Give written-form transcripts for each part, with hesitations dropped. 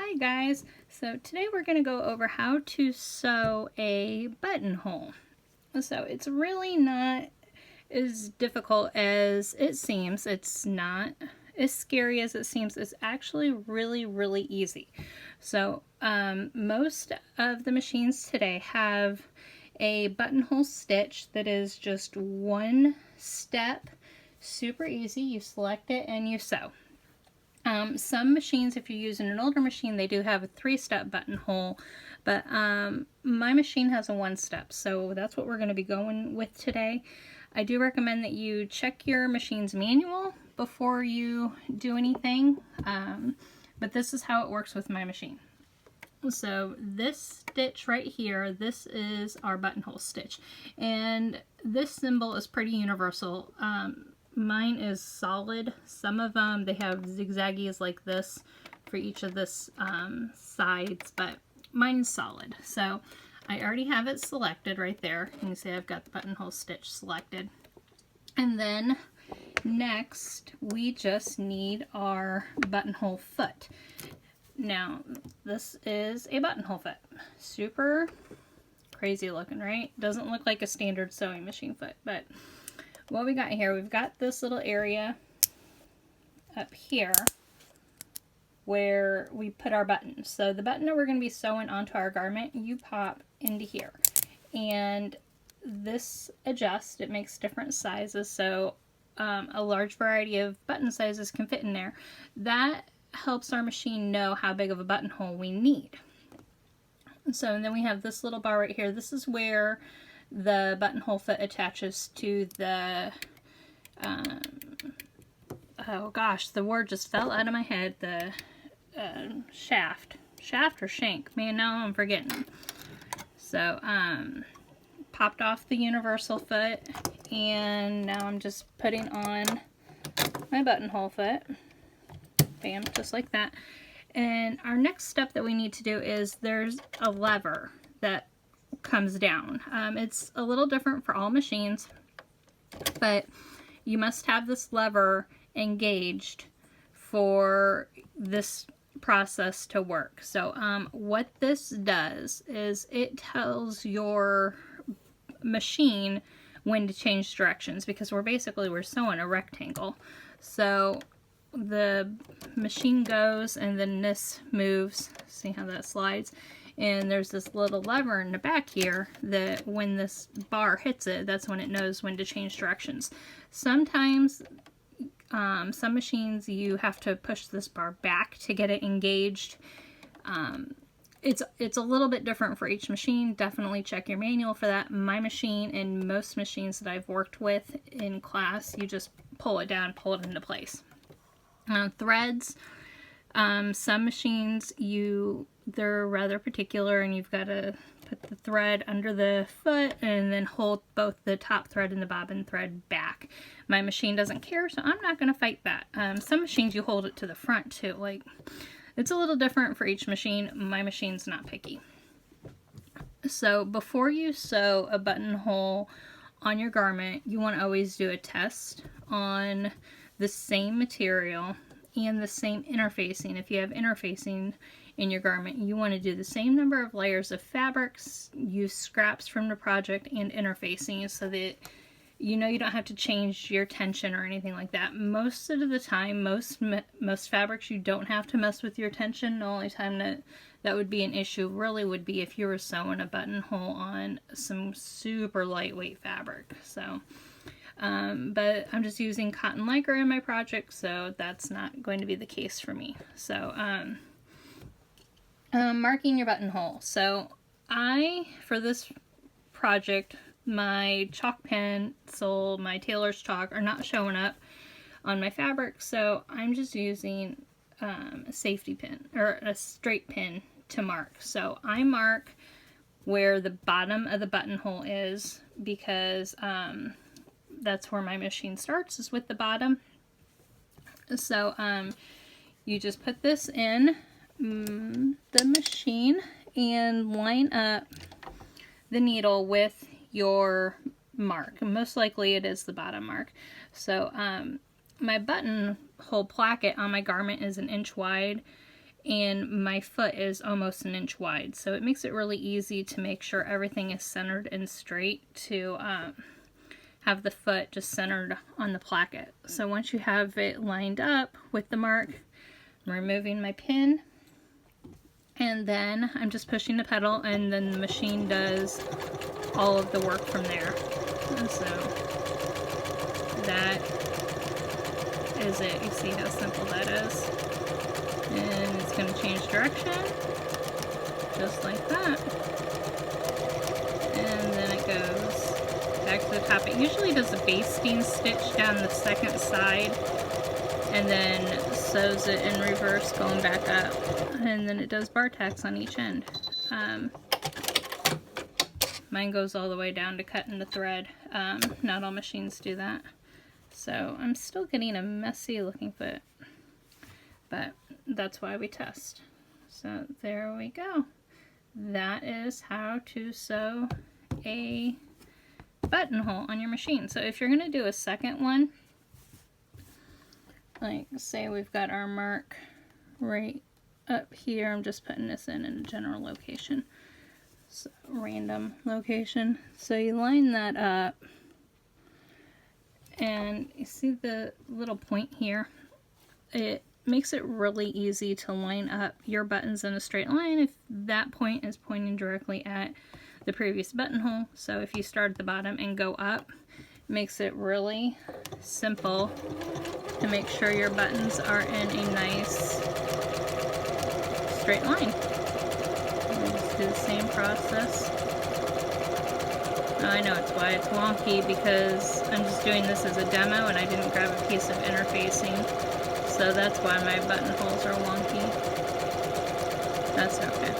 Hi guys, so today we're going to go over how to sew a buttonhole. So it's really not as difficult as it seems. It's not as scary as it seems. It's actually really easy. So most of the machines today have a buttonhole stitch that is just one step, super easy. You select it and you sew. Some machines, if you're using an older machine, they do have a 3-step buttonhole, but my machine has a 1-step, so that's what we're going to be going with today. I do recommend that you check your machine's manual before you do anything, but this is how it works with my machine. So this stitch right here, this is our buttonhole stitch, and this symbol is pretty universal. Mine is solid. Some of them, they have zigzaggies like this for each of this sides, but mine is solid. So I already have it selected right there. You can see I've got the buttonhole stitch selected. And then next, we just need our buttonhole foot. Now, this is a buttonhole foot. Super crazy looking, right? Doesn't look like a standard sewing machine foot, but what we got here, we've got this little area up here where we put our buttons. So the button that we're going to be sewing onto our garment, you pop into here. And this adjusts, it makes different sizes, so a large variety of button sizes can fit in there. That helps our machine know how big of a buttonhole we need. So and then we have this little bar right here. This is where the buttonhole foot attaches to the, oh gosh, the word just fell out of my head, the shaft or shank, man, now I'm forgetting. So, popped off the universal foot, and now I'm just putting on my buttonhole foot, bam, just like that. And our next step that we need to do is there's a lever that comes down. It's a little different for all machines, but you must have this lever engaged for this process to work. So what this does is it tells your machine when to change directions, because we're sewing a rectangle. So the machine goes and then this moves. See how that slides? And there's this little lever in the back here that when this bar hits it, that's when it knows when to change directions. Sometimes, some machines, you have to push this bar back to get it engaged. It's a little bit different for each machine. Definitely check your manual for that. My machine and most machines that I've worked with in class, you just pull it down, pull it into place. Threads, some machines, they're rather particular, and you've got to put the thread under the foot and then hold both the top thread and the bobbin thread back. My machine doesn't care, so I'm not going to fight that. Some machines you hold it to the front too. Like, it's a little different for each machine. My machine's not picky. So before you sew a buttonhole on your garment, you want to always do a test on the same material and the same interfacing. If you have interfacing in your garment, you want to do the same number of layers of fabrics, use scraps from the project and interfacing, so that you know you don't have to change your tension or anything like that. Most of the time, most fabrics, you don't have to mess with your tension. The only time that would be an issue really would be if you were sewing a buttonhole on some super lightweight fabric. So but I'm just using cotton lycra in my project, so that's not going to be the case for me. So marking your buttonhole. So for this project, my chalk pencil, my tailor's chalk are not showing up on my fabric, so I'm just using a safety pin or a straight pin to mark. So I mark where the bottom of the buttonhole is, because that's where my machine starts, is with the bottom. So you just put this in the machine and line up the needle with your mark. Most likely it is the bottom mark. So my buttonhole placket on my garment is 1 inch wide, and my foot is almost an inch wide. So it makes it really easy to make sure everything is centered and straight, to have the foot just centered on the placket. So once you have it lined up with the mark, I'm removing my pin, and then I'm just pushing the pedal, and then the machine does all of the work from there. And so that is it. You see how simple that is. And it's going to change direction, just like that. And then it goes back to the top. It usually does a basting stitch down the second side, and then sews it in reverse going back up. And then it does bar tacks on each end. Mine goes all the way down to cutting the thread. Not all machines do that. So I'm still getting a messy looking foot, but that's why we test. So there we go. That is how to sew a buttonhole on your machine. So if you're going to do a second one, like say we've got our mark right up here, I'm just putting this in a general location. So random location. So you line that up, and you see the little point here? It makes it really easy to line up your buttons in a straight line if that point is pointing directly at the previous buttonhole. So if you start at the bottom and go up, it makes it really simple to make sure your buttons are in a nice straight line. We'll just do the same process. I know it's why it's wonky, because I'm just doing this as a demo and I didn't grab a piece of interfacing. So that's why my buttonholes are wonky. That's okay.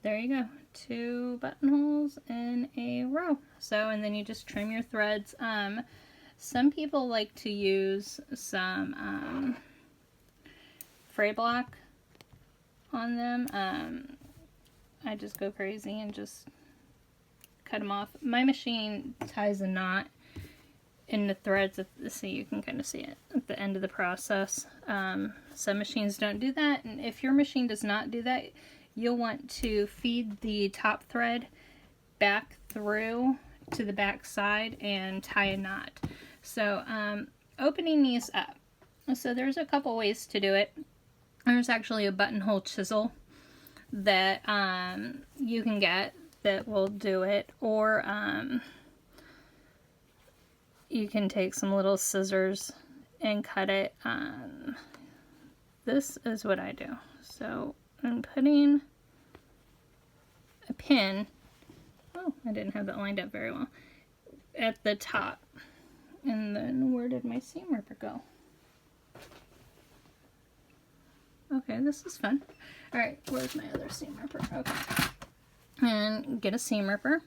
There you go. 2 buttonholes in a row. So, and then you just trim your threads. Some people like to use some fray block on them. I just go crazy and just cut them off. My machine ties a knot in the threads, so you can kind of see it at the end of the process. Some machines don't do that, and if your machine does not do that, you'll want to feed the top thread back through to the back side and tie a knot. So opening these up. So there's a couple ways to do it. There's actually a buttonhole chisel that you can get that will do it, or you can take some little scissors and cut it. This is what I do. So I'm putting a pin, oh, I didn't have that lined up very well, at the top. And then where did my seam ripper go? Okay, this is fun. Alright, where's my other seam ripper? Okay. And get a seam ripper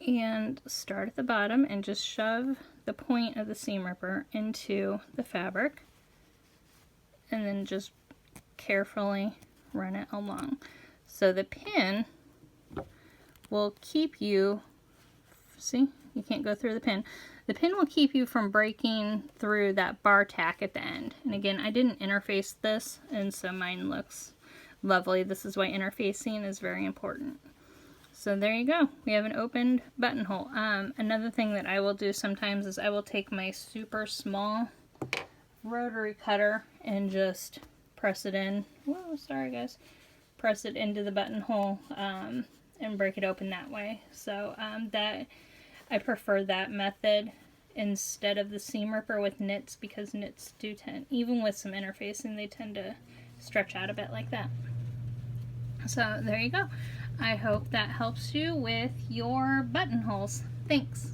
and start at the bottom and just shove the point of the seam ripper into the fabric, and then just carefully run it along. So the pin will keep you, see, you can't go through the pin. The pin will keep you from breaking through that bar tack at the end. And again, I didn't interface this, and so mine looks lovely. This is why interfacing is very important. So there you go. We have an opened buttonhole. Another thing that I will do sometimes is I will take my super small rotary cutter and just press it in. Whoa, sorry guys. Press it into the buttonhole and break it open that way. So that I prefer that method instead of the seam ripper with knits, because knits do tend, even with some interfacing, they tend to stretch out a bit like that. So there you go. I hope that helps you with your buttonholes. Thanks.